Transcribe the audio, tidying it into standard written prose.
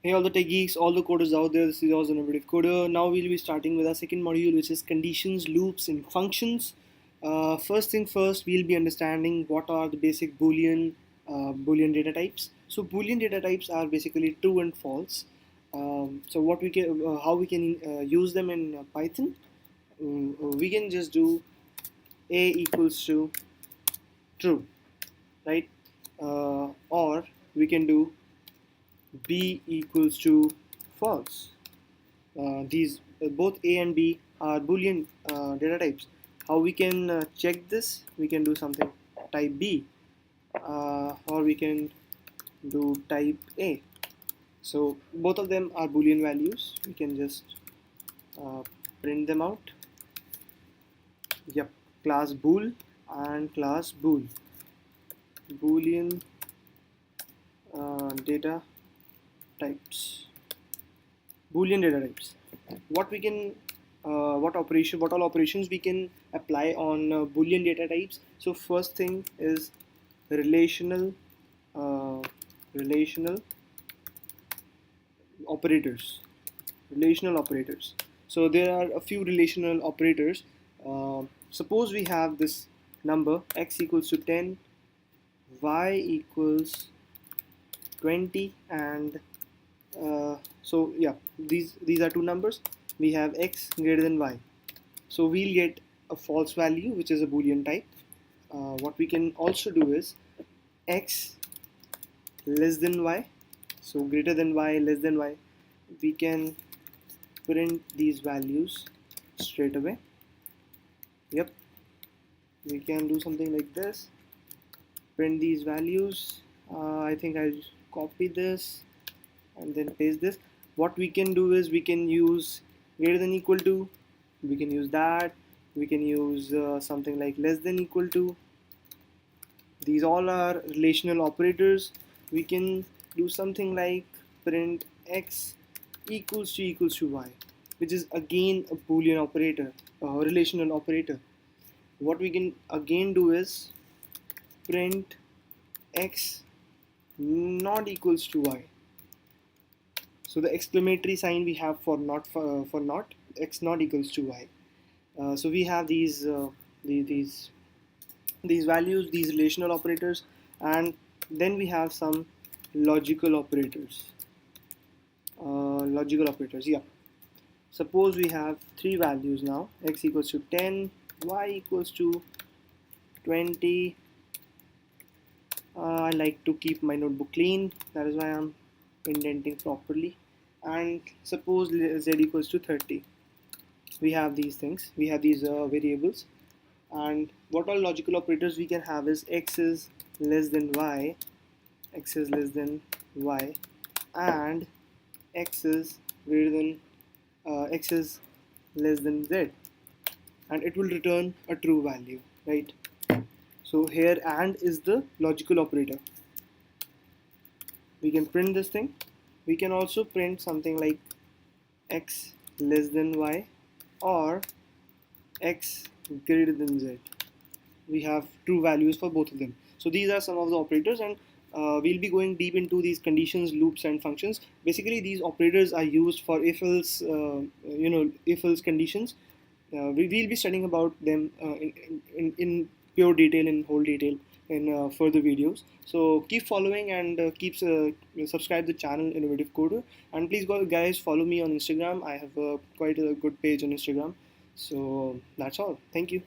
Hey, all the tech geeks, all the coders out there, this is yours, Innovative Coder. Now we'll be starting with our second module, which is conditions, loops, and functions. First thing first, we'll be understanding what are the basic Boolean data types. So Boolean data types are basically true and false. So what we can, how we can use them in Python? We can just do a equals to true, right? Or we can do b equals to false. These both A and B are Boolean data types. How we can check this? We can do something type B, or we can do type A. So both of them are Boolean values. We can just uh, print them out. Yep, class bool and class bool. Boolean data types. Boolean data types. What we can what all operations we can apply on Boolean data types. So first thing is relational uh, relational operators. Relational operators. So there are a few relational operators. Suppose we have this number x equals to 10, y equals 20, and so yeah, these are two numbers. We have x greater than y, so we'll get a false value, which is a Boolean type. What we can also do is x less than y, so greater than y, less than y. We can print these values straight away. Yep, we can do something like this, print these values. I think I'll copy this and then paste this. What we can do is we can use greater than equal to, we can use that, we can use something like less than equal to. These all are relational operators. We can do something like print x equals to y, which is again a Boolean operator, a relational operator. What we can again do is print x not equals to y. So the exclamatory sign we have for not, for not, x not equals to y. So we have these values, these relational operators, and then we have some logical operators. Yeah. Suppose we have three values now: x equals to 10, y equals to 20. I like to keep my notebook clean, that is why I'm indenting properly. And suppose z equals to 30. We have these things, we have these variables, and what all logical operators we can have is x is less than y, x is less than y, and x is greater than x is less than z, and it will return a true value, right? So here and is the logical operator. We can print this thing. We can also print something like x less than y or x greater than z. We have true values for both of them. So these are some of the operators, and we'll be going deep into these conditions, loops, and functions. Basically, these operators are used for if-else, if-else conditions. We will be studying about them in pure detail, in whole detail, in further videos. So keep following and subscribe the channel Innovative Coder, and please go guys follow me on Instagram. I have quite a good page on Instagram. So that's all. Thank you.